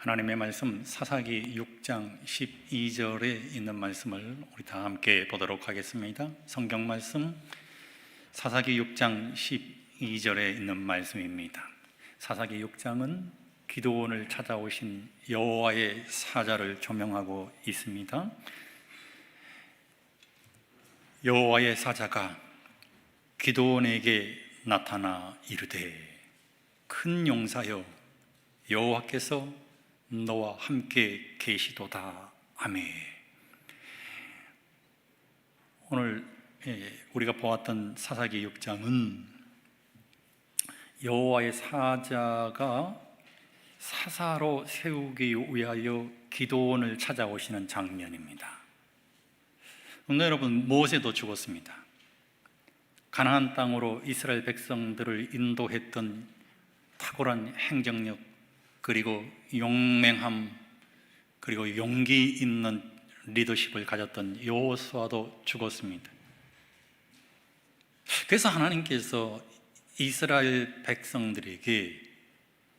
하나님의 말씀 사사기 6장 12절에 있는 말씀을 우리 다 함께 보도록 하겠습니다. 성경 말씀 사사기 6장 12절에 있는 말씀입니다. 사사기 6장은 기드온을 찾아오신 여호와의 사자를 조명하고 있습니다. 여호와의 사자가 기드온에게 나타나 이르되 큰 용사여 여호와께서 너와 함께 계시도다. 아멘. 오늘 우리가 보았던 사사기 6장은 여호와의 사자가 사사로 세우기 위하여 기드온을 찾아오시는 장면입니다. 오늘 여러분, 모세도 죽었습니다. 가나안 땅으로 이스라엘 백성들을 인도했던 탁월한 행정력, 그리고 용맹함, 그리고 용기 있는 리더십을 가졌던 여호수아도 죽었습니다. 그래서 하나님께서 이스라엘 백성들에게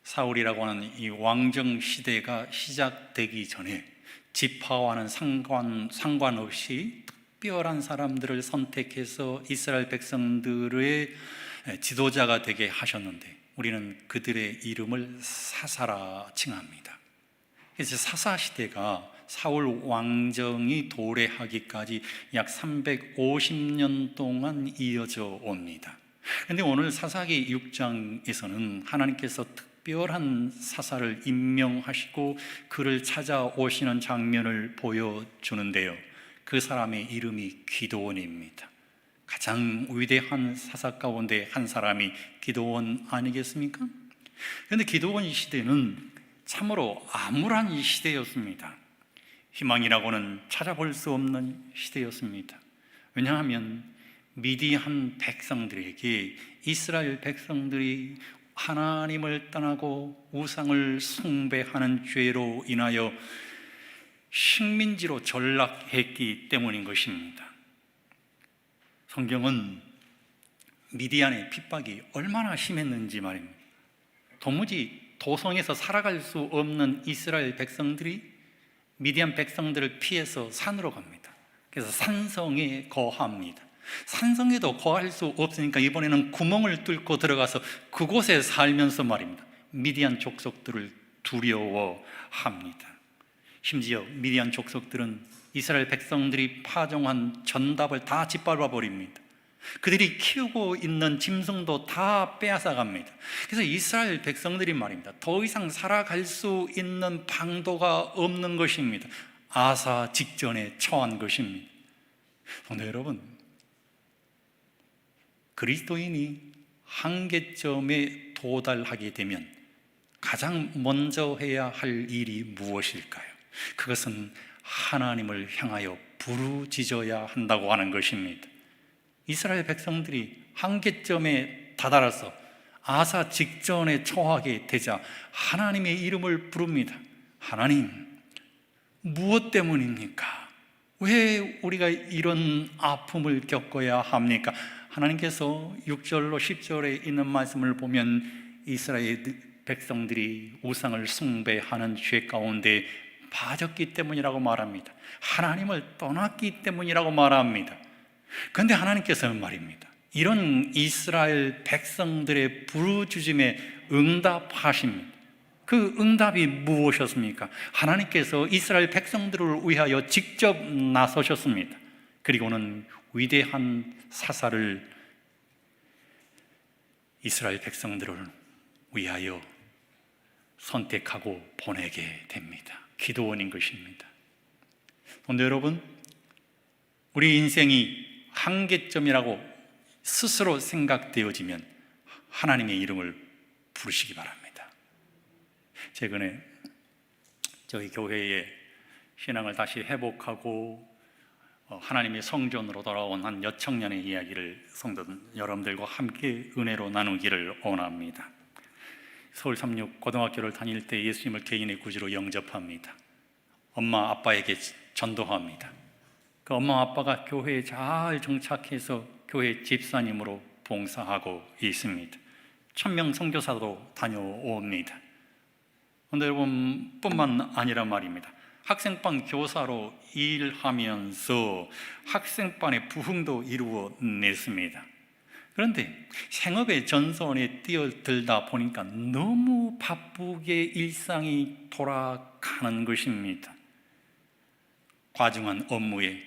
사울이라고 하는 이 왕정 시대가 시작되기 전에 지파와는 상관없이 특별한 사람들을 선택해서 이스라엘 백성들의 지도자가 되게 하셨는데, 우리는 그들의 이름을 사사라 칭합니다. 그래서 사사 시대가 사울 왕정이 도래하기까지 약 350년 동안 이어져 옵니다. 그런데 오늘 사사기 6장에서는 하나님께서 특별한 사사를 임명하시고 그를 찾아오시는 장면을 보여주는데요, 그 사람의 이름이 기드온입니다. 가장 위대한 사사 가운데 한 사람이 기드온 아니겠습니까? 그런데 기드온 시대는 참으로 암울한 시대였습니다. 희망이라고는 찾아볼 수 없는 시대였습니다. 왜냐하면 미디안 백성들에게 이스라엘 백성들이 하나님을 떠나고 우상을 숭배하는 죄로 인하여 식민지로 전락했기 때문인 것입니다. 성경은 미디안의 핍박이 얼마나 심했는지 말입니다. 도무지 도성에서 살아갈 수 없는 이스라엘 백성들이 미디안 백성들을 피해서 산으로 갑니다. 그래서 산성에 거합니다. 산성에도 거할 수 없으니까 이번에는 구멍을 뚫고 들어가서 그곳에 살면서 말입니다, 미디안 족속들을 두려워합니다. 심지어 미디안 족속들은 이스라엘 백성들이 파종한 전답을 다 짓밟아 버립니다. 그들이 키우고 있는 짐승도 다 빼앗아 갑니다. 그래서 이스라엘 백성들이 말입니다, 더 이상 살아갈 수 있는 방도가 없는 것입니다. 아사 직전에 처한 것입니다. 성도 여러분, 그리스도인이 한계점에 도달하게 되면 가장 먼저 해야 할 일이 무엇일까요? 그것은 하나님을 향하여 부르짖어야 한다고 하는 것입니다. 이스라엘 백성들이 한계점에 다다라서 아사 직전에 처하게 되자 하나님의 이름을 부릅니다. 하나님, 무엇 때문입니까? 왜 우리가 이런 아픔을 겪어야 합니까? 하나님께서 6절로 10절에 있는 말씀을 보면 이스라엘 백성들이 우상을 숭배하는 죄 가운데 빠졌기 때문이라고 말합니다. 하나님을 떠났기 때문이라고 말합니다. 그런데 하나님께서는 말입니다, 이런 이스라엘 백성들의 부르짖음에 응답하십니다. 그 응답이 무엇이었습니까? 하나님께서 이스라엘 백성들을 위하여 직접 나서셨습니다. 그리고는 위대한 사사를 이스라엘 백성들을 위하여 선택하고 보내게 됩니다. 기드온인 것입니다. 그런데 여러분, 우리 인생이 한계점이라고 스스로 생각되어지면 하나님의 이름을 부르시기 바랍니다. 최근에 저희 교회에 신앙을 다시 회복하고 하나님의 성전으로 돌아온 한 여청년의 이야기를 성도 여러분들과 함께 은혜로 나누기를 원합니다. 서울 36 고등학교를 다닐 때 예수님을 개인의 구주로 영접합니다. 엄마 아빠에게 전도합니다. 그 엄마 아빠가 교회에 잘 정착해서 교회 집사님으로 봉사하고 있습니다. 천명 선교사도 다녀옵니다. 근데 여러분 뿐만 아니라 말입니다. 학생반 교사로 일하면서 학생반의 부흥도 이루어냈습니다. 그런데 생업의 전선에 뛰어들다 보니까 너무 바쁘게 일상이 돌아가는 것입니다. 과중한 업무에,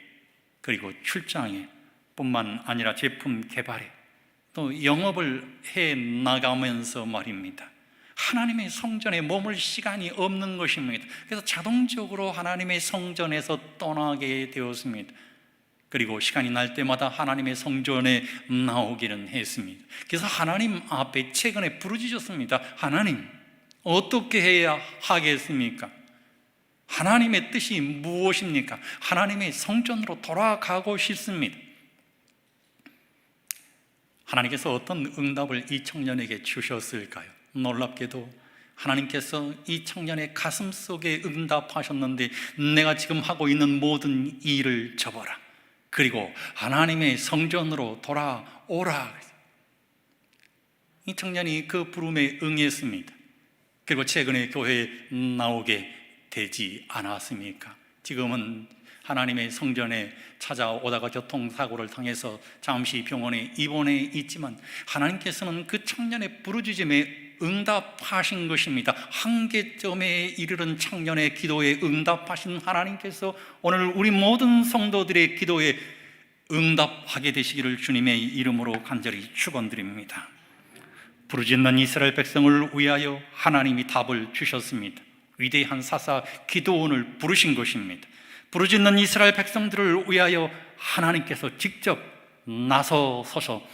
그리고 출장에 뿐만 아니라 제품 개발에, 또 영업을 해 나가면서 말입니다, 하나님의 성전에 머물 시간이 없는 것입니다. 그래서 자동적으로 하나님의 성전에서 떠나게 되었습니다. 그리고 시간이 날 때마다 하나님의 성전에 나오기는 했습니다. 그래서 하나님 앞에 최근에 부르짖었습니다. 하나님, 어떻게 해야 하겠습니까? 하나님의 뜻이 무엇입니까? 하나님의 성전으로 돌아가고 싶습니다. 하나님께서 어떤 응답을 이 청년에게 주셨을까요? 놀랍게도 하나님께서 이 청년의 가슴 속에 응답하셨는데, 내가 지금 하고 있는 모든 일을 접어라, 그리고 하나님의 성전으로 돌아오라. 이 청년이 그 부름에 응했습니다. 그리고 최근에 교회에 나오게 되지 않았습니까? 지금은 하나님의 성전에 찾아오다가 교통사고를 당해서 잠시 병원에 입원해 있지만, 하나님께서는 그 청년의 부르짖음에 응답하신 것입니다. 한계점에 이르는 청년의 기도에 응답하신 하나님께서 오늘 우리 모든 성도들의 기도에 응답하게 되시기를 주님의 이름으로 간절히 축원드립니다. 부르짖는 이스라엘 백성을 위하여 하나님이 답을 주셨습니다. 위대한 사사 기드온을 부르신 것입니다. 부르짖는 이스라엘 백성들을 위하여 하나님께서 직접 나서서서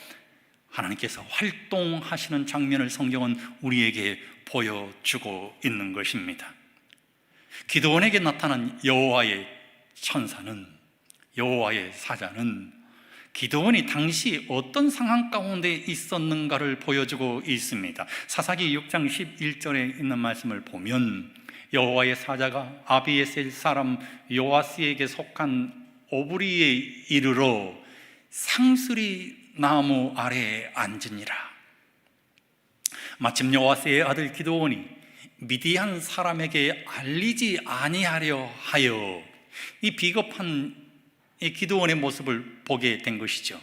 하나님께서 활동하시는 장면을 성경은 우리에게 보여주고 있는 것입니다. 기드온에게 나타난 여호와의 천사는, 여호와의 사자는 기드온이 당시 어떤 상황 가운데 있었는가를 보여주고 있습니다. 사사기 6장 11절에 있는 말씀을 보면, 여호와의 사자가 아비에셀 사람 요아스에게 속한 오브리에 이르러 상수리 나무 아래에 앉으니라. 마침 요아스의 아들 기드온이 미디안 사람에게 알리지 아니하려 하여 이 비겁한 이 기드온의 모습을 보게 된 것이죠.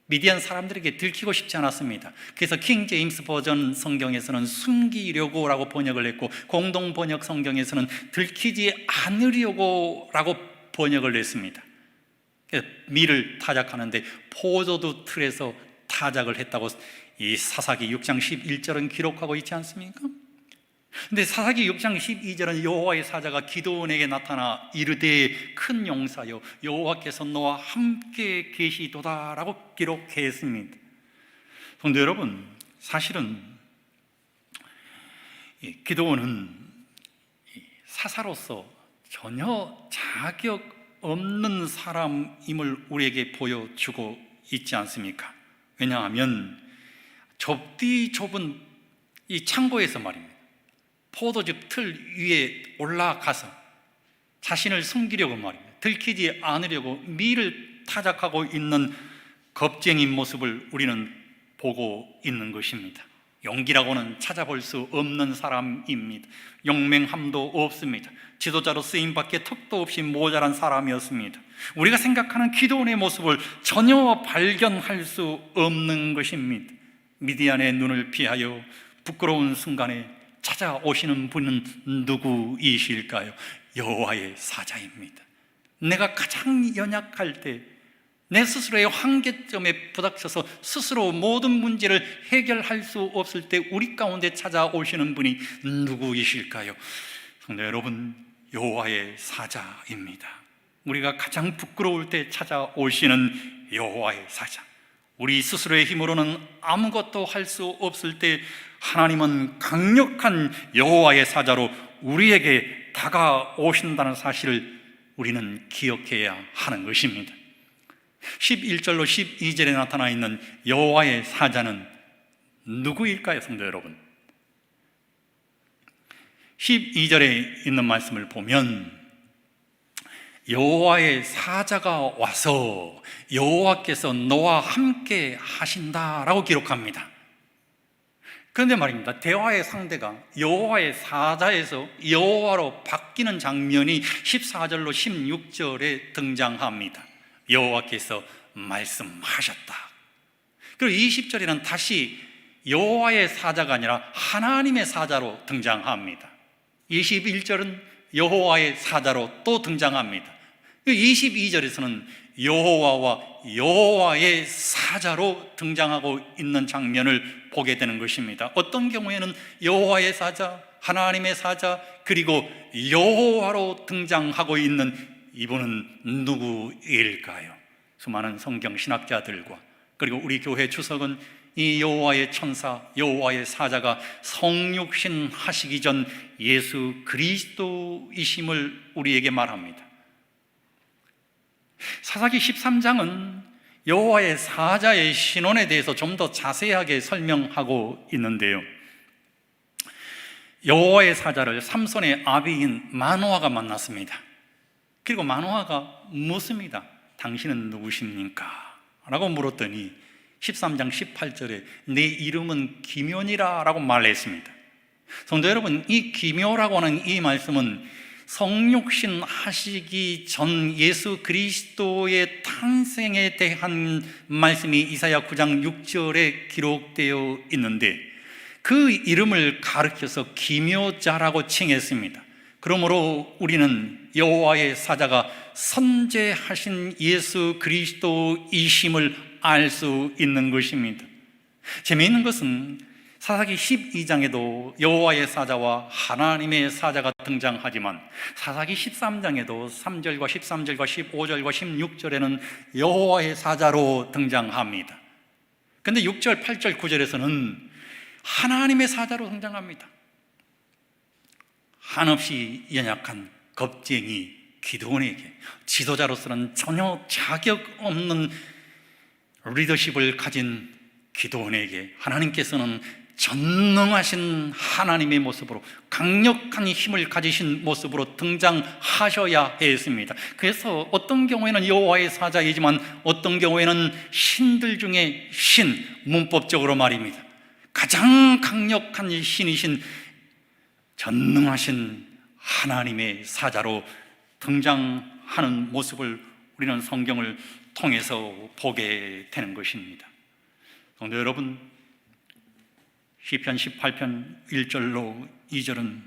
미디안 사람들에게 들키고 싶지 않았습니다. 그래서 킹 제임스 버전 성경에서는 숨기려고 라고 번역을 했고, 공동 번역 성경에서는 들키지 않으려고 라고 번역을 했습니다. 밀을 타작하는데 포도주 틀에서 타작을 했다고 이 사사기 6장 11절은 기록하고 있지 않습니까? 근데 사사기 6장 12절은 여호와의 사자가 기드온에게 나타나 이르되 큰 용사여 여호와께서 너와 함께 계시도다 라고 기록했습니다. 성도 여러분, 사실은 기드온은 사사로서 전혀 자격 없는 사람임을 우리에게 보여주고 있지 않습니까? 왜냐하면 좁디 좁은 이 창고에서 말입니다, 포도주 틀 위에 올라가서 자신을 숨기려고 말입니다, 들키지 않으려고 밀을 타작하고 있는 겁쟁인 모습을 우리는 보고 있는 것입니다. 용기라고는 찾아볼 수 없는 사람입니다. 용맹함도 없습니다. 지도자로 쓰임밖에 턱도 없이 모자란 사람이었습니다. 우리가 생각하는 기드온의 모습을 전혀 발견할 수 없는 것입니다. 미디안의 눈을 피하여 부끄러운 순간에 찾아오시는 분은 누구이실까요? 여호와의 사자입니다. 내가 가장 연약할 때, 내 스스로의 한계점에 부닥쳐서 스스로 모든 문제를 해결할 수 없을 때 우리 가운데 찾아오시는 분이 누구이실까요? 성도 여러분, 여호와의 사자입니다. 우리가 가장 부끄러울 때 찾아오시는 여호와의 사자. 우리 스스로의 힘으로는 아무것도 할 수 없을 때 하나님은 강력한 여호와의 사자로 우리에게 다가오신다는 사실을 우리는 기억해야 하는 것입니다. 11절로 12절에 나타나 있는 여호와의 사자는 누구일까요, 성도 여러분? 12절에 있는 말씀을 보면 여호와의 사자가 와서 여호와께서 너와 함께 하신다라고 기록합니다. 그런데 말입니다, 대화의 상대가 여호와의 사자에서 여호와로 바뀌는 장면이 14절로 16절에 등장합니다. 여호와께서 말씀하셨다. 그리고 20절에는 다시 여호와의 사자가 아니라 하나님의 사자로 등장합니다. 21절은 여호와의 사자로 또 등장합니다. 22절에서는 여호와와 여호와의 사자로 등장하고 있는 장면을 보게 되는 것입니다. 어떤 경우에는 여호와의 사자, 하나님의 사자, 그리고 여호와로 등장하고 있는 이분은 누구일까요? 수많은 성경 신학자들과 그리고 우리 교회 주석은 이 여호와의 천사, 여호와의 사자가 성육신 하시기 전 예수 그리스도이심을 우리에게 말합니다. 사사기 13장은 여호와의 사자의 신원에 대해서 좀 더 자세하게 설명하고 있는데요, 여호와의 사자를 삼손의 아비인 마노아가 만났습니다. 그리고 마노아가 묻습니다. 당신은 누구십니까? 라고 물었더니 13장 18절에 내 이름은 기묘니라 라고 말했습니다. 성도 여러분, 이 기묘라고 하는 이 말씀은 성육신 하시기 전 예수 그리스도의 탄생에 대한 말씀이 이사야 9장 6절에 기록되어 있는데 그 이름을 가르쳐서 기묘자라고 칭했습니다. 그러므로 우리는 여호와의 사자가 선제하신 예수 그리스도이심을 알 수 있는 것입니다. 재미있는 것은 사사기 12장에도 여호와의 사자와 하나님의 사자가 등장하지만 사사기 13장에도 3절과 13절과 15절과 16절에는 여호와의 사자로 등장합니다. 그런데 6절, 8절, 9절에서는 하나님의 사자로 등장합니다. 한없이 연약한 겁쟁이 기드온에게 지도자로서는 전혀 자격 없는 리더십을 가진 기드온에게 하나님께서는 전능하신 하나님의 모습으로, 강력한 힘을 가지신 모습으로 등장하셔야 했습니다. 그래서 어떤 경우에는 여호와의 사자이지만 어떤 경우에는 신들 중에 신, 문법적으로 말입니다, 가장 강력한 신이신 전능하신 하나님의 사자로 등장하는 모습을 우리는 성경을 통해서 보게 되는 것입니다. 성도 여러분, 시편 18편 1절로 2절은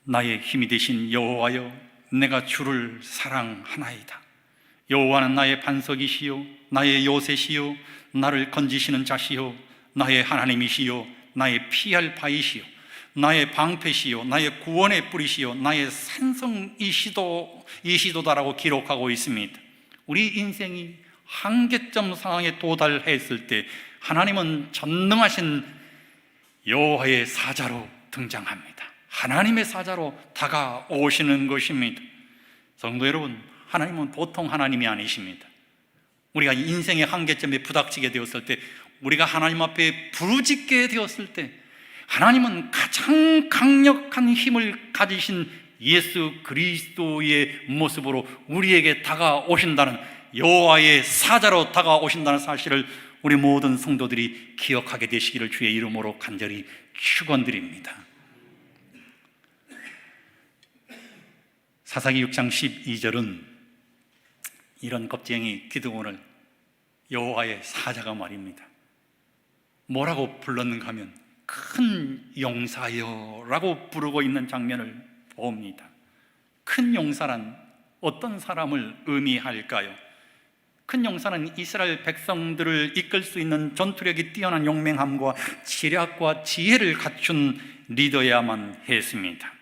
나의 힘이 되신 여호와여, 내가 주를 사랑하나이다. 여호와는 나의 반석이시요 나의 요새시요 나를 건지시는 자시요 나의 하나님이시요 나의 피할 바이시요 나의 방패시요 나의 구원의 뿌리시요 나의 산성이시도다라고 기록하고 있습니다. 우리 인생이 한계점 상황에 도달했을 때 하나님은 전능하신 여호와의 사자로 등장합니다. 하나님의 사자로 다가오시는 것입니다. 성도 여러분, 하나님은 보통 하나님이 아니십니다. 우리가 인생의 한계점에 부닥치게 되었을 때, 우리가 하나님 앞에 부르짖게 되었을 때 하나님은 가장 강력한 힘을 가지신 예수 그리스도의 모습으로 우리에게 다가오신다는, 여호와의 사자로 다가오신다는 사실을 우리 모든 성도들이 기억하게 되시기를 주의 이름으로 간절히 축원드립니다. 사사기 6장 12절은 이런 겁쟁이 기드온을 여호와의 사자가 말입니다, 뭐라고 불렀는가 하면 큰 용사여 라고 부르고 있는 장면을 봅니다. 큰 용사란 어떤 사람을 의미할까요? 큰 용사는 이스라엘 백성들을 이끌 수 있는 전투력이 뛰어난 용맹함과 지략과 지혜를 갖춘 리더야만 했습니다.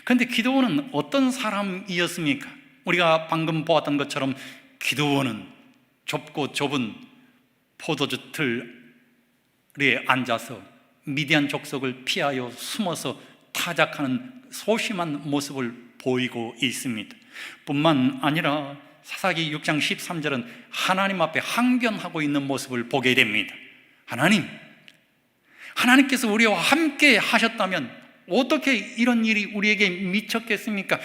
그런데 기드온은 어떤 사람이었습니까? 우리가 방금 보았던 것처럼 기드온은 좁고 좁은 포도주 틀에 앉아서 미디안 족속을 피하여 숨어서 타작하는 소심한 모습을 보이고 있습니다. 뿐만 아니라 사사기 6장 13절은 하나님 앞에 항변하고 있는 모습을 보게 됩니다. 하나님께서 우리와 함께 하셨다면 어떻게 이런 일이 우리에게 미쳤겠습니까?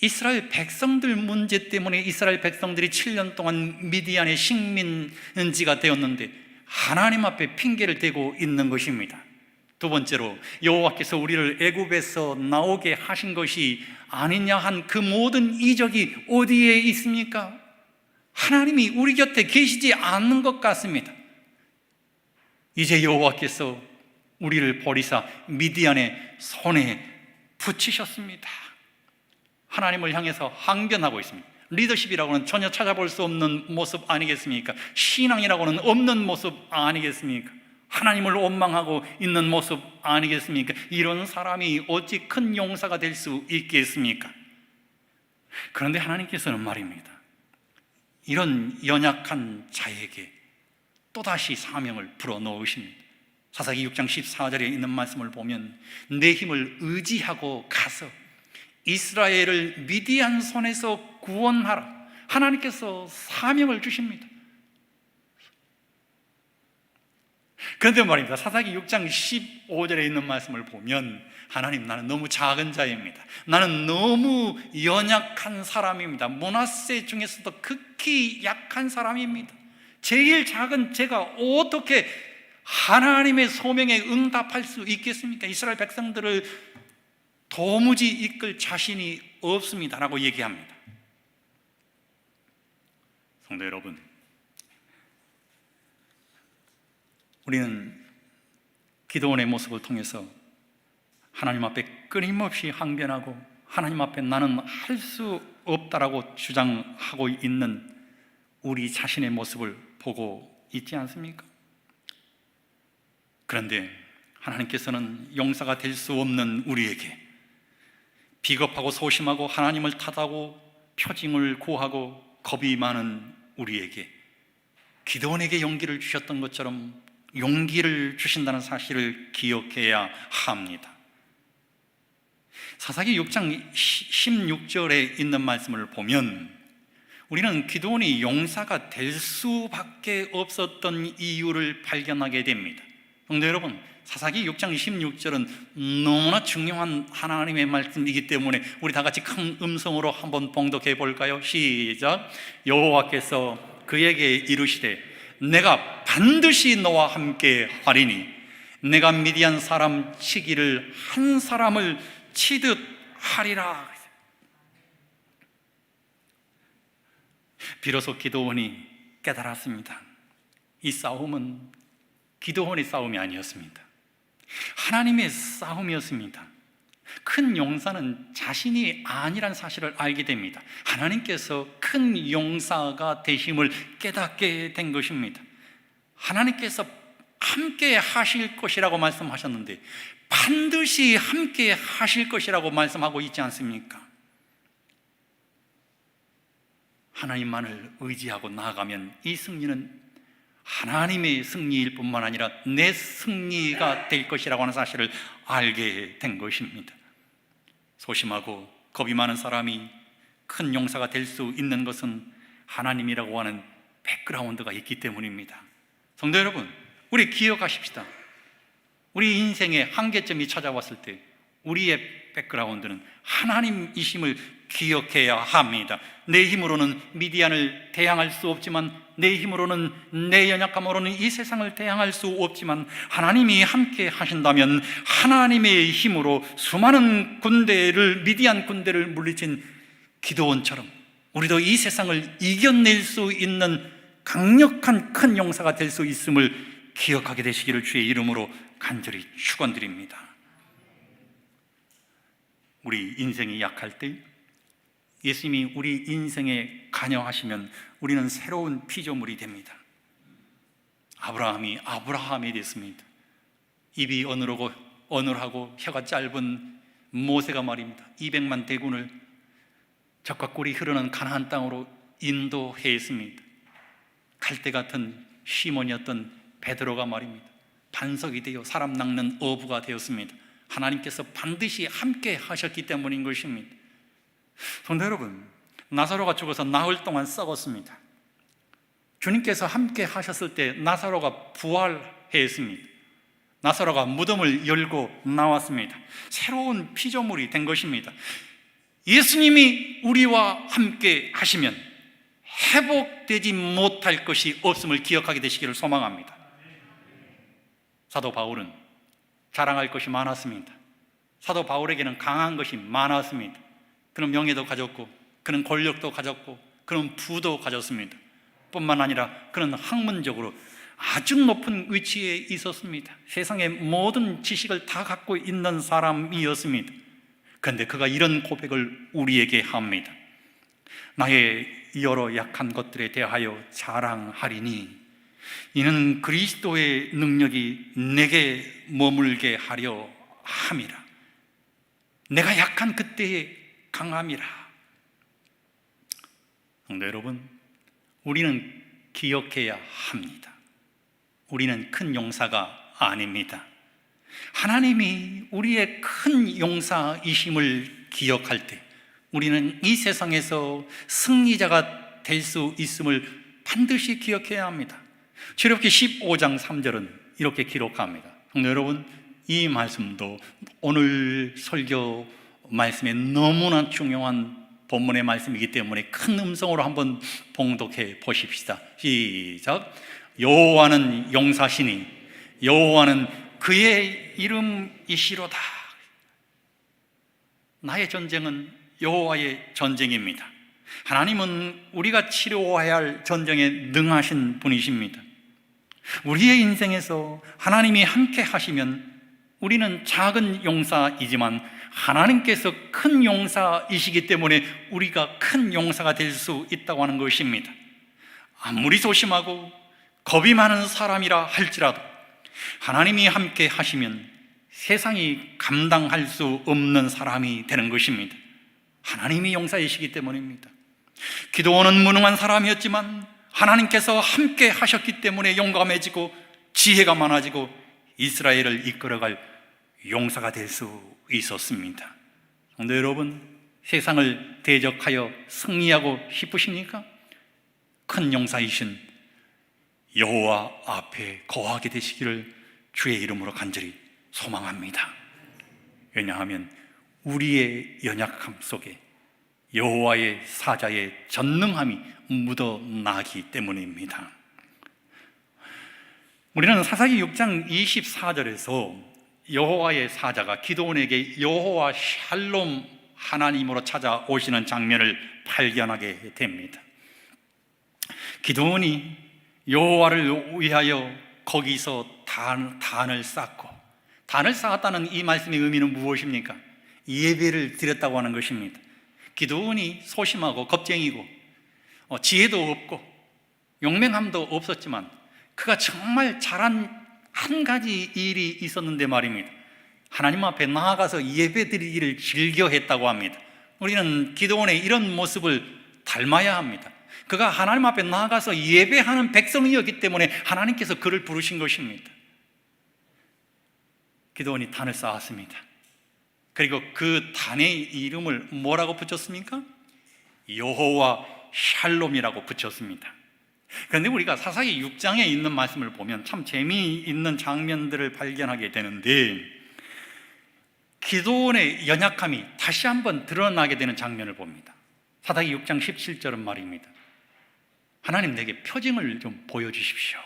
이스라엘 백성들 문제 때문에 이스라엘 백성들이 7년 동안 미디안의 식민지가 되었는데 하나님 앞에 핑계를 대고 있는 것입니다. 두 번째로, 여호와께서 우리를 애굽에서 나오게 하신 것이 아니냐 한 그 모든 이적이 어디에 있습니까? 하나님이 우리 곁에 계시지 않는 것 같습니다. 이제 여호와께서 우리를 버리사 미디안의 손에 붙이셨습니다. 하나님을 향해서 항변하고 있습니다. 리더십이라고는 전혀 찾아볼 수 없는 모습 아니겠습니까? 신앙이라고는 없는 모습 아니겠습니까? 하나님을 원망하고 있는 모습 아니겠습니까? 이런 사람이 어찌 큰 용사가 될 수 있겠습니까? 그런데 하나님께서는 말입니다, 이런 연약한 자에게 또다시 사명을 불어넣으십니다. 사사기 6장 14절에 있는 말씀을 보면 내 힘을 의지하고 가서 이스라엘을 미디안 손에서 구원하라. 하나님께서 사명을 주십니다. 그런데 말입니다, 사사기 6장 15절에 있는 말씀을 보면 하나님, 나는 너무 작은 자입니다. 나는 너무 연약한 사람입니다. 므낫세 중에서도 극히 약한 사람입니다. 제일 작은 제가 어떻게 하나님의 소명에 응답할 수 있겠습니까? 이스라엘 백성들을 도무지 이끌 자신이 없습니다라고 얘기합니다. 성도 여러분, 우리는 기도원의 모습을 통해서 하나님 앞에 끊임없이 항변하고 하나님 앞에 나는 할 수 없다라고 주장하고 있는 우리 자신의 모습을 보고 있지 않습니까? 그런데 하나님께서는 용사가 될 수 없는 우리에게, 비겁하고 소심하고 하나님을 탓하고 표징을 구하고 겁이 많은 우리에게 기드온에게 용기를 주셨던 것처럼 용기를 주신다는 사실을 기억해야 합니다. 사사기 6장 16절에 있는 말씀을 보면 우리는 기드온이 용사가 될 수밖에 없었던 이유를 발견하게 됩니다. 성도 여러분, 사사기 6장 16절은 너무나 중요한 하나님의 말씀이기 때문에 우리 다 같이 큰 음성으로 한번 봉독해 볼까요? 시작. 여호와께서 그에게 이르시되 내가 반드시 너와 함께 하리니 내가 미디안 사람 치기를 한 사람을 치듯 하리라. 비로소 기드온이 깨달았습니다. 이 싸움은 기드온의 싸움이 아니었습니다. 하나님의 싸움이었습니다. 큰 용사는 자신이 아니란 사실을 알게 됩니다. 하나님께서 큰 용사가 되심을 깨닫게 된 것입니다. 하나님께서 함께 하실 것이라고 말씀하셨는데 반드시 함께 하실 것이라고 말씀하고 있지 않습니까? 하나님만을 의지하고 나아가면 이 승리는 하나님의 승리일 뿐만 아니라 내 승리가 될 것이라고 하는 사실을 알게 된 것입니다. 소심하고 겁이 많은 사람이 큰 용사가 될 수 있는 것은 하나님이라고 하는 백그라운드가 있기 때문입니다. 성도 여러분, 우리 기억하십시다. 우리 인생의 한계점이 찾아왔을 때 우리의 백그라운드는 하나님이심을 기억해야 합니다. 내 힘으로는 미디안을 대항할 수 없지만, 내 힘으로는, 내 연약함으로는 이 세상을 대항할 수 없지만 하나님이 함께 하신다면 하나님의 힘으로 수많은 군대를, 미디안 군대를 물리친 기드온처럼 우리도 이 세상을 이겨낼 수 있는 강력한 큰 용사가 될 수 있음을 기억하게 되시기를 주의 이름으로 간절히 축원드립니다. 우리 인생이 약할 때 예수님이 우리 인생에 관여하시면 우리는 새로운 피조물이 됩니다. 아브라함이 됐습니다. 입이 어눌하고 혀가 짧은 모세가 말입니다, 200만 대군을 적과 꿀이 흐르는 가나안 땅으로 인도했습니다. 갈대 같은 시몬이었던 베드로가 말입니다, 반석이 되어 사람 낚는 어부가 되었습니다. 하나님께서 반드시 함께 하셨기 때문인 것입니다. 성도 여러분, 나사로가 죽어서 나흘 동안 썩었습니다. 주님께서 함께 하셨을 때 나사로가 부활했습니다. 나사로가 무덤을 열고 나왔습니다. 새로운 피조물이 된 것입니다. 예수님이 우리와 함께 하시면 회복되지 못할 것이 없음을 기억하게 되시기를 소망합니다. 사도 바울은 자랑할 것이 많았습니다. 사도 바울에게는 강한 것이 많았습니다. 그는 명예도 가졌고, 그는 권력도 가졌고, 그는 부도 가졌습니다. 뿐만 아니라 그는 학문적으로 아주 높은 위치에 있었습니다. 세상의 모든 지식을 다 갖고 있는 사람이었습니다. 그런데 그가 이런 고백을 우리에게 합니다. 나의 여러 약한 것들에 대하여 자랑하리니 이는 그리스도의 능력이 내게 머물게 하려 함이라. 내가 약한 그때에 강함이라. 성도 여러분, 우리는 기억해야 합니다. 우리는 큰 용사가 아닙니다. 하나님이 우리의 큰 용사이심을 기억할 때 우리는 이 세상에서 승리자가 될 수 있음을 반드시 기억해야 합니다. 출애굽기 15장 3절은 이렇게 기록합니다. 성도 여러분, 이 말씀도 오늘 설교 말씀에 너무나 중요한 본문의 말씀이기 때문에 큰 음성으로 한번 봉독해 보십시다. 시작. 여호와는 용사시니 여호와는 그의 이름이시로다. 나의 전쟁은 여호와의 전쟁입니다. 하나님은 우리가 치료해야 할 전쟁에 능하신 분이십니다. 우리의 인생에서 하나님이 함께 하시면 우리는 작은 용사이지만 하나님께서 큰 용사이시기 때문에 우리가 큰 용사가 될 수 있다고 하는 것입니다. 아무리 소심하고 겁이 많은 사람이라 할지라도 하나님이 함께 하시면 세상이 감당할 수 없는 사람이 되는 것입니다. 하나님이 용사이시기 때문입니다. 기도원은 무능한 사람이었지만 하나님께서 함께 하셨기 때문에 용감해지고 지혜가 많아지고 이스라엘을 이끌어갈 용사가 될 수 있었습니다. 성도 여러분, 세상을 대적하여 승리하고 싶으십니까? 큰 용사이신 여호와 앞에 거하게 되시기를 주의 이름으로 간절히 소망합니다. 왜냐하면 우리의 연약함 속에 여호와의 사자의 전능함이 묻어나기 때문입니다. 우리는 사사기 6장 24절에서 여호와의 사자가 기드온에게 여호와 샬롬 하나님으로 찾아오시는 장면을 발견하게 됩니다. 기드온이 여호와를 위하여 거기서 단을 쌓고, 단을 쌓았다는 이 말씀의 의미는 무엇입니까? 예배를 드렸다고 하는 것입니다. 기드온이 소심하고 겁쟁이고 지혜도 없고 용맹함도 없었지만 그가 정말 잘한 한 가지 일이 있었는데 말입니다. 하나님 앞에 나아가서 예배드리기를 즐겨했다고 합니다. 우리는 기드온의 이런 모습을 닮아야 합니다. 그가 하나님 앞에 나아가서 예배하는 백성이었기 때문에 하나님께서 그를 부르신 것입니다. 기드온이 단을 쌓았습니다. 그리고 그 단의 이름을 뭐라고 붙였습니까? 여호와 샬롬이라고 붙였습니다. 그런데 우리가 사사기 6장에 있는 말씀을 보면 참 재미있는 장면들을 발견하게 되는데, 기드온의 연약함이 다시 한번 드러나게 되는 장면을 봅니다. 사사기 6장 17절은 말입니다. 하나님, 내게 표징을 좀 보여주십시오.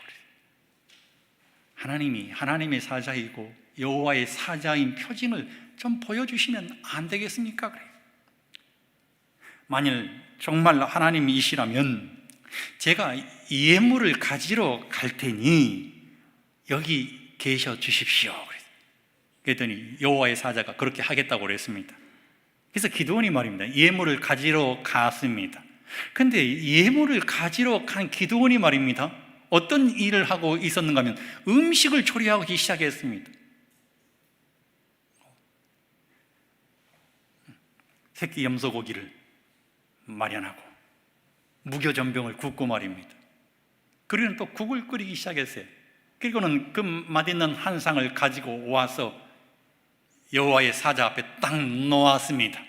하나님이 하나님의 사자이고 여호와의 사자인 표징을 좀 보여주시면 안 되겠습니까? 그래요. 만일 정말 하나님이시라면 제가 예물을 가지러 갈 테니 여기 계셔 주십시오. 그랬더니 여호와의 사자가 그렇게 하겠다고 그랬습니다. 그래서 기드온이 말입니다, 예물을 가지러 갔습니다. 그런데 예물을 가지러 간 기드온이 말입니다, 어떤 일을 하고 있었는가 하면 음식을 조리하기 시작했습니다. 새끼 염소고기를 마련하고 무교전병을 굽고 말입니다. 그리고는 또 국을 끓이기 시작했어요. 그리고는 그 맛있는 한 상을 가지고 와서 여호와의 사자 앞에 딱 놓았습니다.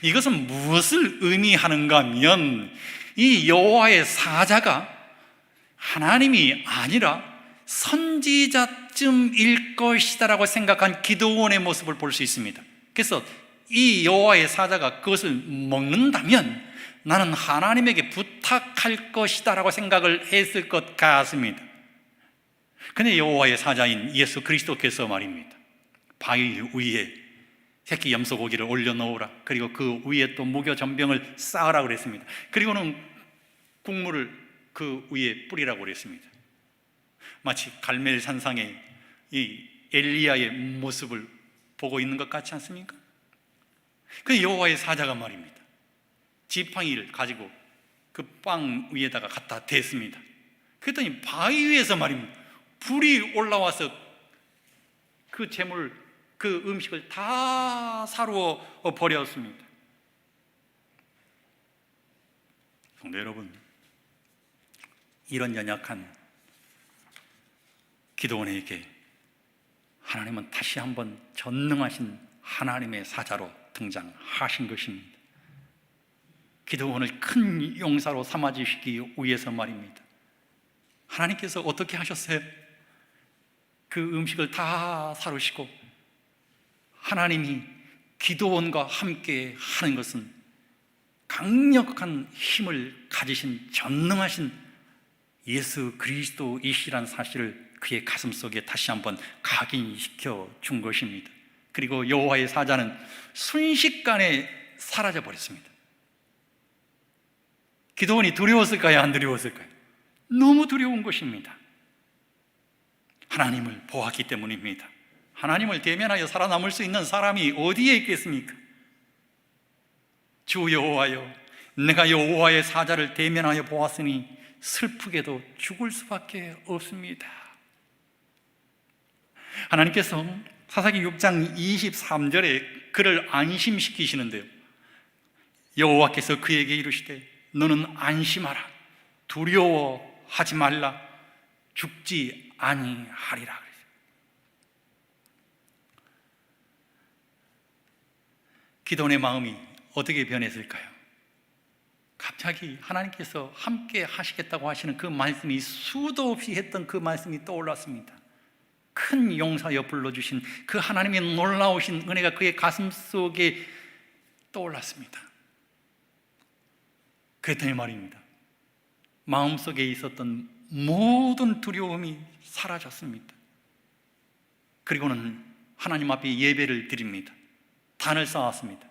이것은 무엇을 의미하는가 하면 이 여호와의 사자가 하나님이 아니라 선지자쯤일 것이다라고 생각한 기드온의 모습을 볼 수 있습니다. 그래서 이 여호와의 사자가 그것을 먹는다면 나는 하나님에게 부탁할 것이다 라고 생각을 했을 것 같습니다. 근데 여호와의 사자인 예수 그리스도께서 말입니다, 바위 위에 새끼 염소고기를 올려놓으라, 그리고 그 위에 또 무교 전병을 쌓으라 그랬습니다. 그리고는 국물을 그 위에 뿌리라고 그랬습니다. 마치 갈멜 산상에 이 엘리야의 모습을 보고 있는 것 같지 않습니까? 그 여호와의 사자가 말입니다, 지팡이를 가지고 그 빵 위에다가 갖다 댔습니다. 그랬더니 바위 위에서 말입니다, 불이 올라와서 그 재물, 그 음식을 다 사루어 버렸습니다. 성도 여러분, 이런 연약한 기드온에게 하나님은 다시 한번 전능하신 하나님의 사자로 등장하신 것입니다. 기드온을 큰 용사로 삼아주시기 위해서 말입니다. 하나님께서 어떻게 하셨어요? 그 음식을 다 사루시고 하나님이 기드온과 함께 하는 것은 강력한 힘을 가지신 전능하신 예수 그리스도이시란 사실을 그의 가슴 속에 다시 한번 각인시켜 준 것입니다. 그리고 여호와의 사자는 순식간에 사라져 버렸습니다. 기드온이 두려웠을까요? 안 두려웠을까요? 너무 두려운 것입니다. 하나님을 보았기 때문입니다. 하나님을 대면하여 살아남을 수 있는 사람이 어디에 있겠습니까? 주 여호와여, 내가 여호와의 사자를 대면하여 보았으니 슬프게도 죽을 수밖에 없습니다. 하나님께서 사사기 6장 23절에 그를 안심시키시는데요, 여호와께서 그에게 이르시되 너는 안심하라, 두려워하지 말라, 죽지 아니하리라. 기드온의 마음이 어떻게 변했을까요? 갑자기 하나님께서 함께 하시겠다고 하시는 그 말씀이, 수도 없이 했던 그 말씀이 떠올랐습니다. 큰 용사여 불러주신 그 하나님의 놀라우신 은혜가 그의 가슴 속에 떠올랐습니다. 그랬더니 말입니다, 마음속에 있었던 모든 두려움이 사라졌습니다. 그리고는 하나님 앞에 예배를 드립니다. 단을 쌓았습니다.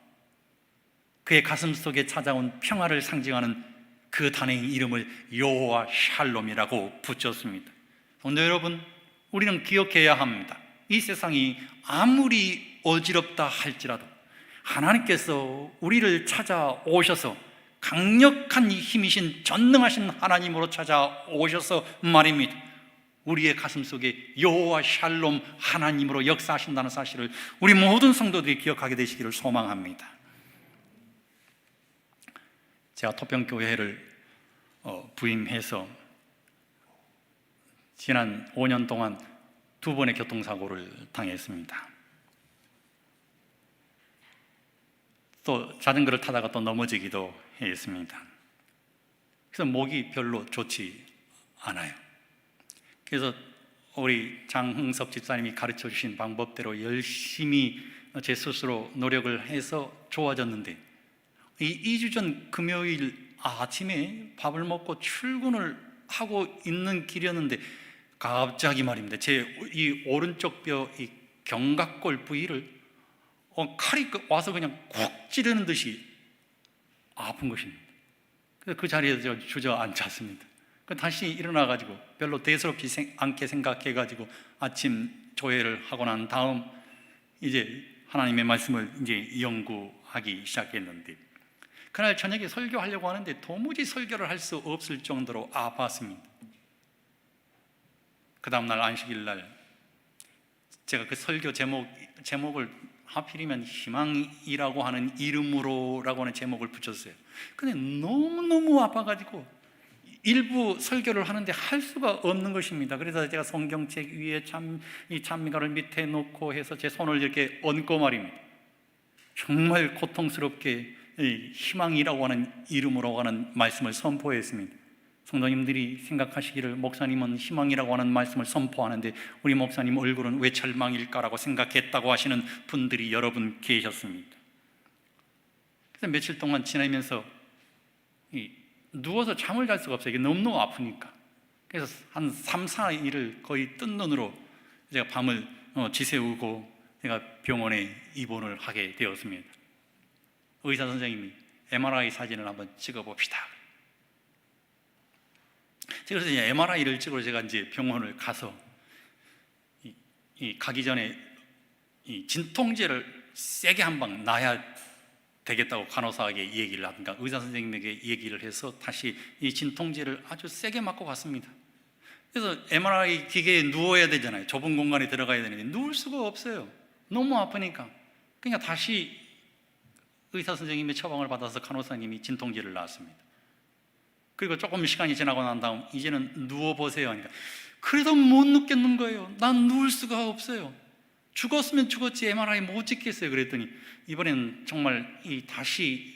그의 가슴 속에 찾아온 평화를 상징하는 그 단의 이름을 여호와 샬롬이라고 붙였습니다. 성도 여러분, 우리는 기억해야 합니다. 이 세상이 아무리 어지럽다 할지라도 하나님께서 우리를 찾아오셔서 강력한 힘이신 전능하신 하나님으로 찾아오셔서 말입니다, 우리의 가슴 속에 여호와 샬롬 하나님으로 역사하신다는 사실을 우리 모든 성도들이 기억하게 되시기를 소망합니다. 제가 토평교회를 부임해서 지난 5년 동안 2번의 교통사고를 당했습니다. 또 자전거를 타다가 또 넘어지기도 했습니다. 그래서 목이 별로 좋지 않아요. 그래서 우리 장흥섭 집사님이 가르쳐 주신 방법대로 열심히 제 스스로 노력을 해서 좋아졌는데, 이 2주 전 금요일 아침에 밥을 먹고 출근을 하고 있는 길이었는데 갑자기 말입니다, 제 이 오른쪽 뼈 이 견갑골 부위를 칼이 와서 그냥 콕 찌르는 듯이 아픈 것입니다. 그래서 그 자리에서 주저앉았습니다. 다시 일어나가지고 별로 대수롭지 않게 생각해가지고 아침 조회를 하고 난 다음 이제 하나님의 말씀을 이제 연구하기 시작했는데, 그날 저녁에 설교하려고 하는데 도무지 설교를 할 수 없을 정도로 아팠습니다. 그 다음날 안식일 날 제가 그 설교 제목을 하필이면 희망이라고 하는 이름으로라고 하는 제목을 붙였어요. 근데 너무너무 아파가지고 일부 설교를 하는데 할 수가 없는 것입니다. 그래서 제가 성경책 위에 이 찬미가를 밑에 놓고 해서 제 손을 이렇게 얹고 말입니다, 정말 고통스럽게 희망이라고 하는 이름으로 하는 말씀을 선포했습니다. 성도님들이 생각하시기를 목사님은 희망이라고 하는 말씀을 선포하는데 우리 목사님 얼굴은 왜 절망일까라고 생각했다고 하시는 분들이 여러분 계셨습니다. 그래서 며칠 동안 지나면서 누워서 잠을 잘 수가 없어요. 이게 너무너무 아프니까. 그래서 한 3, 4일을 거의 뜬 눈으로 제가 밤을 지새우고 제가 병원에 입원을 하게 되었습니다. 의사 선생님이 MRI 사진을 한번 찍어봅시다. 그래서 이제 MRI를 찍으러 제가 이제 병원을 가서 가기 전에 이 진통제를 세게 한 방 놔야 되겠다고 간호사에게 얘기를 하든가 의사 선생님에게 얘기를 해서 다시 이 진통제를 아주 세게 맞고 갔습니다. 그래서 MRI 기계에 누워야 되잖아요. 좁은 공간에 들어가야 되는데 누울 수가 없어요. 너무 아프니까. 그러니까 다시 의사 선생님의 처방을 받아서 간호사님이 진통제를 놨습니다. 그리고 조금 시간이 지나고 난 다음 이제는 누워보세요 하니까 그래도 못 눕겠는 거예요. 난 누울 수가 없어요. 죽었으면 죽었지 MRI 못 찍겠어요. 그랬더니 이번엔 정말 다시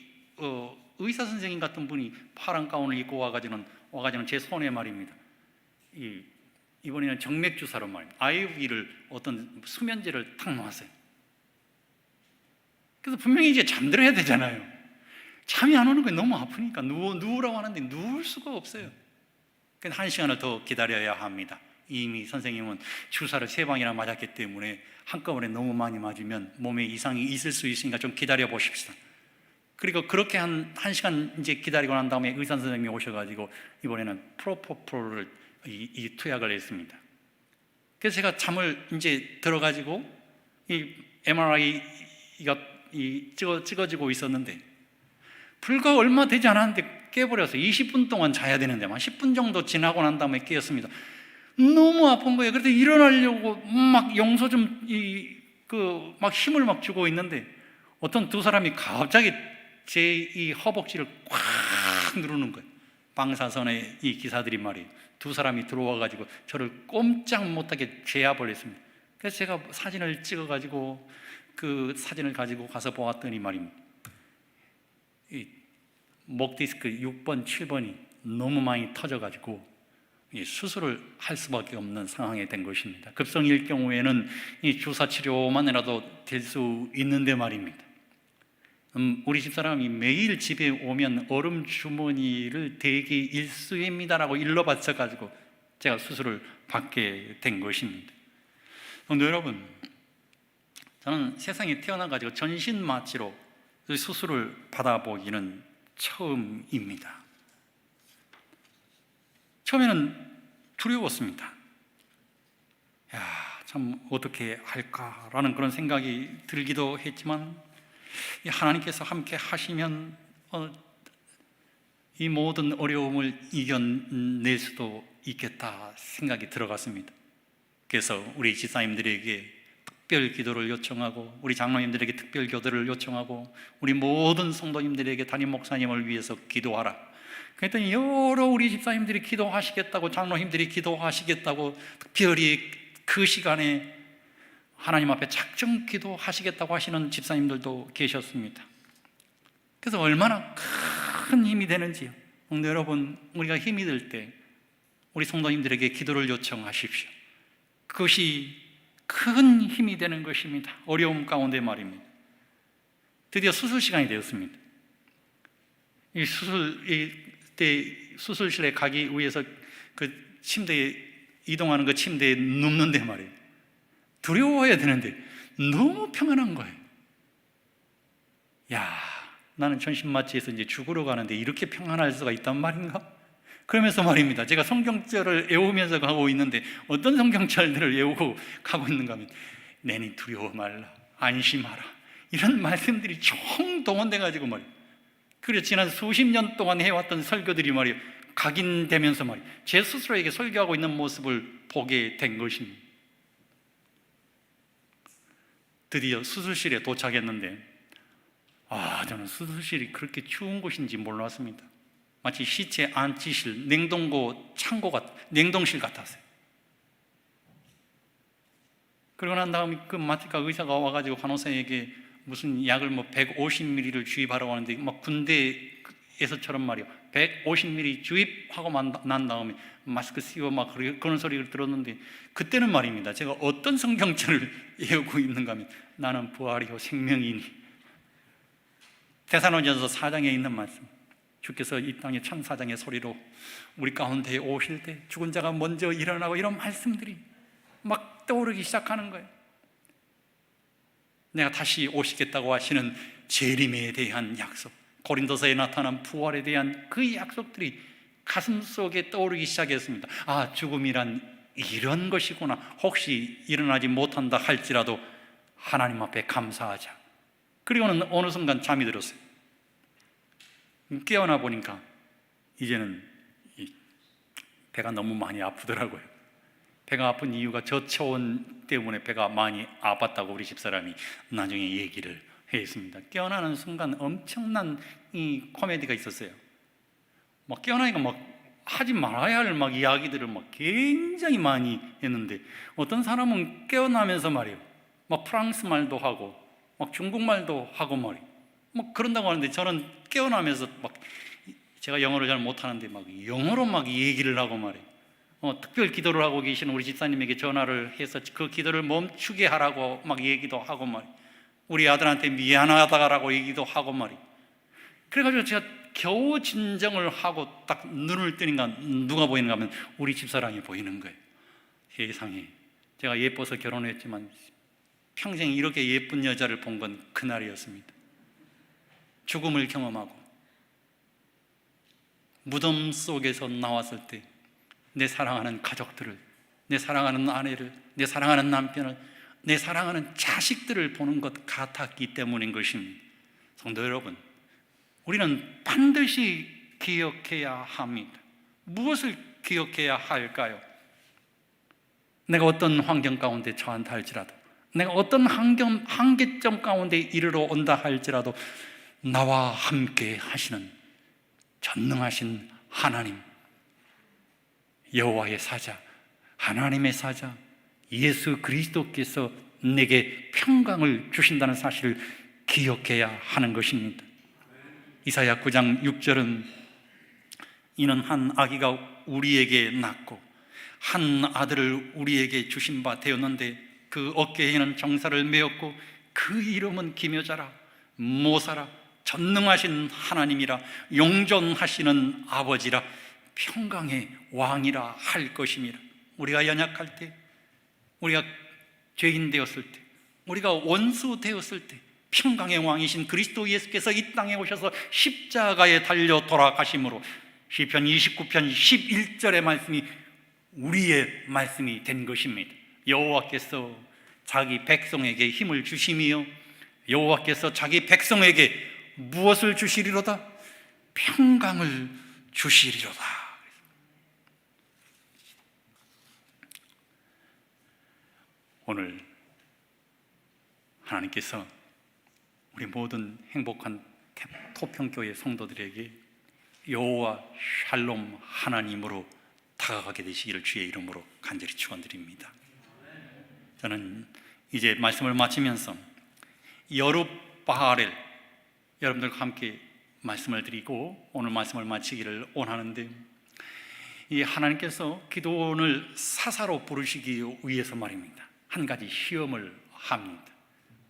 의사 선생님 같은 분이 파란 가운을 입고 와가지고는 제 손에 말입니다. 이번에는 정맥 주사로 말입니다. IV를 어떤 수면제를 탁 놓았어요. 그래서 분명히 이제 잠들어야 되잖아요. 잠이 안 오는 거예요. 너무 아프니까 누우라고 하는데 누울 수가 없어요. 그래서 1시간을 더 기다려야 합니다. 이미 선생님은 주사를 3방이나 맞았기 때문에 한꺼번에 너무 많이 맞으면 몸에 이상이 있을 수 있으니까 좀 기다려 보십시다. 그리고 그렇게 한 1시간 이제 기다리고 난 다음에 의사 선생님이 오셔가지고 이번에는 프로포폴을 이 투약을 했습니다. 그래서 제가 잠을 이제 들어가지고 이 MRI가 찍어지고 있었는데 불과 얼마 되지 않았는데 깨버려서 20분 동안 자야 되는데 한 10분 정도 지나고 난 다음에 깨었습니다. 너무 아픈 거예요. 그래서 일어나려고 막 용서 좀 막 힘을 막 주고 있는데 어떤 두 사람이 갑자기 제 이 허벅지를 꽉 누르는 거예요. 방사선의 이 기사들이 말이에요. 두 사람이 들어와가지고 저를 꼼짝 못하게 제압을 그래서 제가 사진을 찍어가지고 그 사진을 가지고 가서 보았더니 말입니다. 이 목 디스크 6번, 7번이 너무 많이 터져가지고 수술을 할 수밖에 없는 상황이 된 것입니다. 급성일 경우에는 이 주사 치료만이라도 될 수 있는데 말입니다. 우리 집사람이 매일 집에 오면 얼음 주머니를 대기 일수입니다라고 일러 바쳐가지고 제가 수술을 받게 된 것입니다. 근데 여러분, 저는 세상에 태어나가지고 전신 마취로 수술을 받아보기는 처음입니다. 처음에는 두려웠습니다. 참 어떻게 할까라는 그런 생각이 들기도 했지만 하나님께서 함께 하시면 이 모든 어려움을 이겨낼 수도 있겠다 생각이 들어갔습니다. 그래서 우리 집사님들에게 특별 기도를 요청하고 우리 장로님들에게 특별 기도를 요청하고 우리 모든 성도님들에게 담임 목사님을 위해서 기도하라. 그랬더니 여러 우리 집사님들이 기도하시겠다고 장로님들이 기도하시겠다고 특별히 그 시간에 하나님 앞에 작정 기도하시겠다고 하시는 집사님들도 계셨습니다. 그래서 얼마나 큰 힘이 되는지요. 근데 여러분, 우리가 힘이 들 때 우리 성도님들에게 기도를 요청하십시오. 그것이 큰 힘이 되는 것입니다. 어려움 가운데 말입니다. 드디어 수술 시간이 되었습니다. 이 수술실에 가기 위해서 그 침대에 이동하는 그 침대에 눕는데 말이에요. 두려워해야 되는데 너무 평안한 거예요. 나는 전신마취에서 이제 죽으러 가는데 이렇게 평안할 수가 있단 말인가? 그러면서 말입니다. 제가 성경절을 외우면서 가고 있는데 어떤 성경절들을 외우고 가고 있는가 하면 내니 두려워 말라, 안심하라, 이런 말씀들이 총동원돼가지고 말이에요. 그래서 지난 수십 년 동안 해왔던 설교들이 말이에요, 각인되면서 말이에요, 제 스스로에게 설교하고 있는 모습을 보게 된 것입니다. 드디어 수술실에 도착했는데 저는 수술실이 그렇게 추운 곳인지 몰랐습니다. 마치 시체 안치실, 냉동고 창고 냉동실 같았어요. 그러고 난 다음에 그 마취과 의사가 와가지고 간호사에게 무슨 약을 150ml를 주입하라고 하는데 막 군대에서처럼 말이요, 150ml 주입하고 난 다음에 마스크 씌워 막 그런 소리를 들었는데 그때는 말입니다, 제가 어떤 성경절을 외우고 있는가 하면 나는 부활이요 생명이니, 데살로니가서 4장에 있는 말씀, 주께서 이 땅의 천사장의 소리로 우리 가운데 오실 때 죽은 자가 먼저 일어나고, 이런 말씀들이 막 떠오르기 시작하는 거예요. 내가 다시 오시겠다고 하시는 재림에 대한 약속, 고린도서에 나타난 부활에 대한 그 약속들이 가슴속에 떠오르기 시작했습니다. 아, 죽음이란 이런 것이구나. 혹시 일어나지 못한다 할지라도 하나님 앞에 감사하자. 그리고는 어느 순간 잠이 들었어요. 깨어나 보니까 이제는 배가 너무 많이 아프더라고요. 배가 아픈 이유가 저체온 때문에 배가 많이 아팠다고 우리 집사람이 나중에 얘기를 했습니다. 깨어나는 순간 엄청난 이 코미디가 있었어요. 막 깨어나니까 막 하지 말아야 할 막 이야기들을 막 굉장히 많이 했는데, 어떤 사람은 깨어나면서 말이에요, 막 프랑스 말도 하고 막 중국말도 하고 말이에요, 막 그런다고 하는데, 저는 깨어나면서 막, 제가 영어를 잘 못하는데 막 영어로 막 얘기를 하고 말이에요. 특별 기도를 하고 계시는 우리 집사님에게 전화를 해서 그 기도를 멈추게 하라고 막 얘기도 하고 말이에요. 우리 아들한테 미안하다라고 얘기도 하고 말이에요. 그래가지고 제가 겨우 진정을 하고 딱 눈을 뜨니까 누가 보이는가 하면 우리 집사람이 보이는 거예요. 세상에, 제가 예뻐서 결혼했지만 평생 이렇게 예쁜 여자를 본 건 그날이었습니다. 죽음을 경험하고 무덤 속에서 나왔을 때 내 사랑하는 가족들을, 내 사랑하는 아내를, 내 사랑하는 남편을, 내 사랑하는 자식들을 보는 것 같았기 때문인 것입니다. 성도 여러분, 우리는 반드시 기억해야 합니다. 무엇을 기억해야 할까요? 내가 어떤 환경 가운데 처한다 할지라도, 내가 어떤 한계점 가운데 이르러 온다 할지라도 나와 함께 하시는 전능하신 하나님, 여호와의 사자, 하나님의 사자 예수 그리스도께서 내게 평강을 주신다는 사실을 기억해야 하는 것입니다. 이사야 9장 6절은 이는 한 아기가 우리에게 낳고 한 아들을 우리에게 주신 바 되었는데 그 어깨에는 정사를 메었고 그 이름은 기묘자라, 모사라, 전능하신 하나님이라, 용존하시는 아버지라, 평강의 왕이라 할 것임이라. 우리가 연약할 때, 우리가 죄인 되었을 때, 우리가 원수 되었을 때 평강의 왕이신 그리스도 예수께서 이 땅에 오셔서 십자가에 달려 돌아가심으로 시편 29편 11절의 말씀이 우리의 말씀이 된 것입니다. 여호와께서 자기 백성에게 힘을 주심이요, 여호와께서 자기 백성에게 무엇을 주시리로다? 평강을 주시리로다. 오늘 하나님께서 우리 모든 행복한 토평교회 성도들에게 여호와 샬롬 하나님으로 다가가게 되시기를 주의 이름으로 간절히 축원드립니다. 저는 이제 말씀을 마치면서 여룹바알엘 여러분들과 함께 말씀을 드리고 오늘 말씀을 마치기를 원하는데, 이 하나님께서 기도원을 사사로 부르시기 위해서 말입니다, 한 가지 시험을 합니다.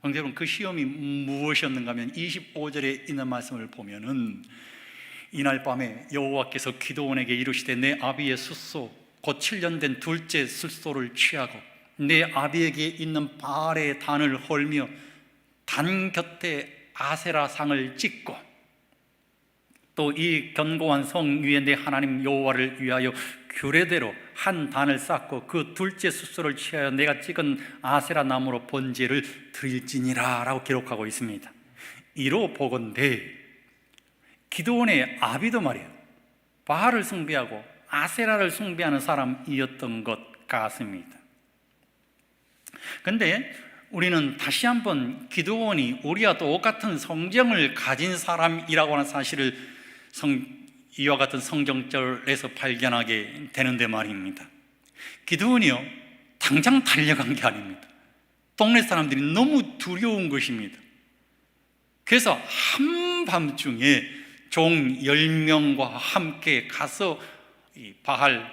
여러분, 그 시험이 무엇이었는가 하면 25절에 있는 말씀을 보면은 이날 밤에 여호와께서 기도원에게 이르시되 내 아비의 숫소 곧 7년 된 둘째 숫소를 취하고 내 아비에게 있는 바알의 단을 헐며 단 곁에 아세라 상을 찍고 또 이 견고한 성 위에 내 하나님 여호와를 위하여 규례대로 한 단을 쌓고 그 둘째 숫소를 취하여 내가 찍은 아세라 나무로 번제를 드릴지니라 라고 기록하고 있습니다. 이로 보건대 기드온의 아비도 말이에요, 바알을 숭배하고 아세라를 숭배하는 사람이었던 것 같습니다. 그런데 우리는 다시 한번 기드온이 우리와 똑같은 성정을 가진 사람이라고 하는 사실을 이와 같은 성경절에서 발견하게 되는데 말입니다. 기드온이요, 당장 달려간 게 아닙니다. 동네 사람들이 너무 두려운 것입니다. 그래서 한밤중에 종 10명과 함께 가서 이 바알의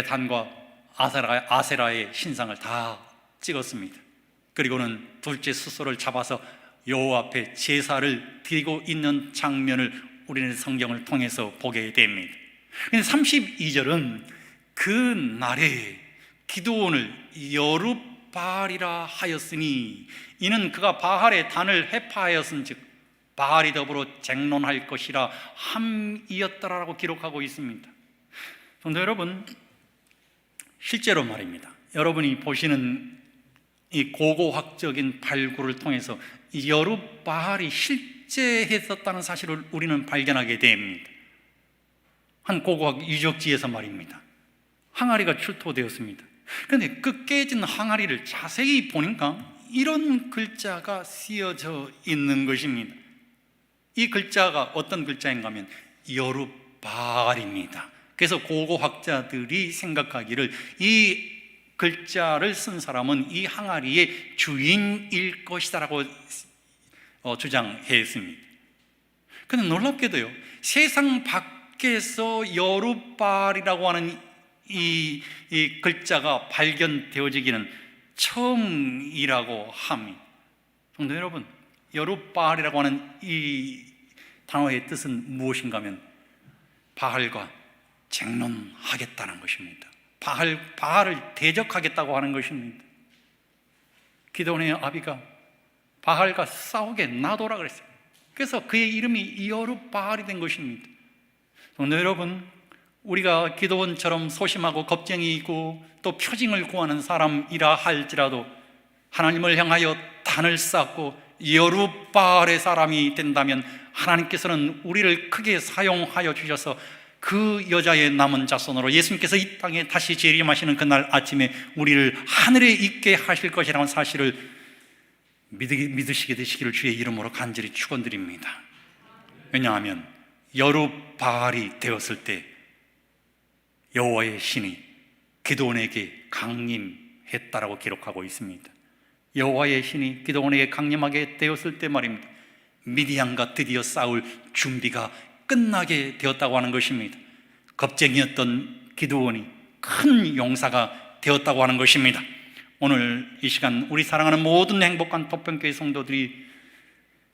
단과 아세라의 신상을 다 찍었습니다. 그리고는 둘째 숫소를 잡아서 여호와 앞에 제사를 드리고 있는 장면을 우리는 성경을 통해서 보게 됩니다. 근데 32절은 그 날에 기드온을 여룻바알이라 하였으니 이는 그가 바알의 단을 해파하였은즉 바알이 더불어 쟁론할 것이라 함이었더라라고 기록하고 있습니다. 성도 여러분, 실제로 말입니다. 여러분이 보시는 이 고고학적인 발굴을 통해서 여룻바알이 실제했었다는 사실을 우리는 발견하게 됩니다. 한 고고학 유적지에서 말입니다. 항아리가 출토되었습니다. 그런데 그 깨진 항아리를 자세히 보니까 이런 글자가 쓰여져 있는 것입니다. 이 글자가 어떤 글자인가 하면 여룻바알입니다. 그래서 고고학자들이 생각하기를 이 글자를 쓴 사람은 이 항아리의 주인일 것이다라고 주장했습니다. 그런데 놀랍게도요, 세상 밖에서 여룻바알이라고 하는 이 글자가 발견되어지기는 처음이라고 합니다. 성도 여러분, 여룻바알이라고 하는 이 단어의 뜻은 무엇인가 하면 바알과 쟁론하겠다는 것입니다. 바알을 대적하겠다고 하는 것입니다. 기드온의 아비가 바알과 싸우게 놔둬라 그랬어요. 그래서 그의 이름이 여룻바알이 된 것입니다. 성도 여러분, 우리가 기드온처럼 소심하고 겁쟁이이고 또 표징을 구하는 사람이라 할지라도 하나님을 향하여 단을 쌓고 여룻바알의 사람이 된다면 하나님께서는 우리를 크게 사용하여 주셔서 그 여자의 남은 자손으로 예수님께서 이 땅에 다시 재림하시는 그날 아침에 우리를 하늘에 있게 하실 것이라는 사실을 믿으시게 되시기를 주의 이름으로 간절히 축원드립니다. 왜냐하면 여룻바알이 되었을 때 여호와의 신이 기드온에게 강림했다라고 기록하고 있습니다. 여호와의 신이 기드온에게 강림하게 되었을 때 말입니다, 미디안과 드디어 싸울 준비가 끝나게 되었다고 하는 것입니다. 겁쟁이였던 기드온이 큰 용사가 되었다고 하는 것입니다. 오늘 이 시간 우리 사랑하는 모든 행복한 토평교회 성도들이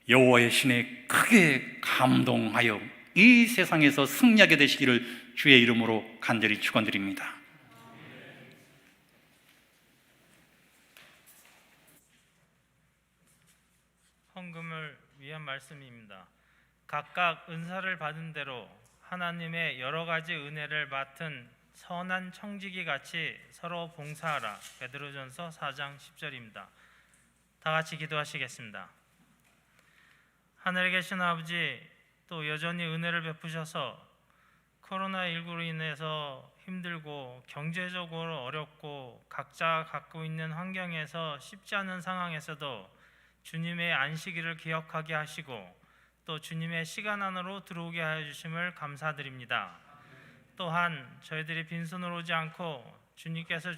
여호와의 신에 크게 감동하여 이 세상에서 승리하게 되시기를 주의 이름으로 간절히 축원드립니다. 헌금을 위한 말씀입니다. 각각 은사를 받은 대로 하나님의 여러 가지 은혜를 맡은 선한 청지기 같이 서로 봉사하라. 베드로전서 4장 10절입니다. 다 같이 기도하시겠습니다. 하늘에 계신 아버지, 또 여전히 은혜를 베푸셔서 코로나19로 인해서 힘들고 경제적으로 어렵고 각자 갖고 있는 환경에서 쉽지 않은 상황에서도 주님의 안식일을 기억하게 하시고 또 주님의 시간 안으로 들어오게 하여 주심을 감사드립니다. 또한 저희들이 빈손으로 오지 않고 주님께서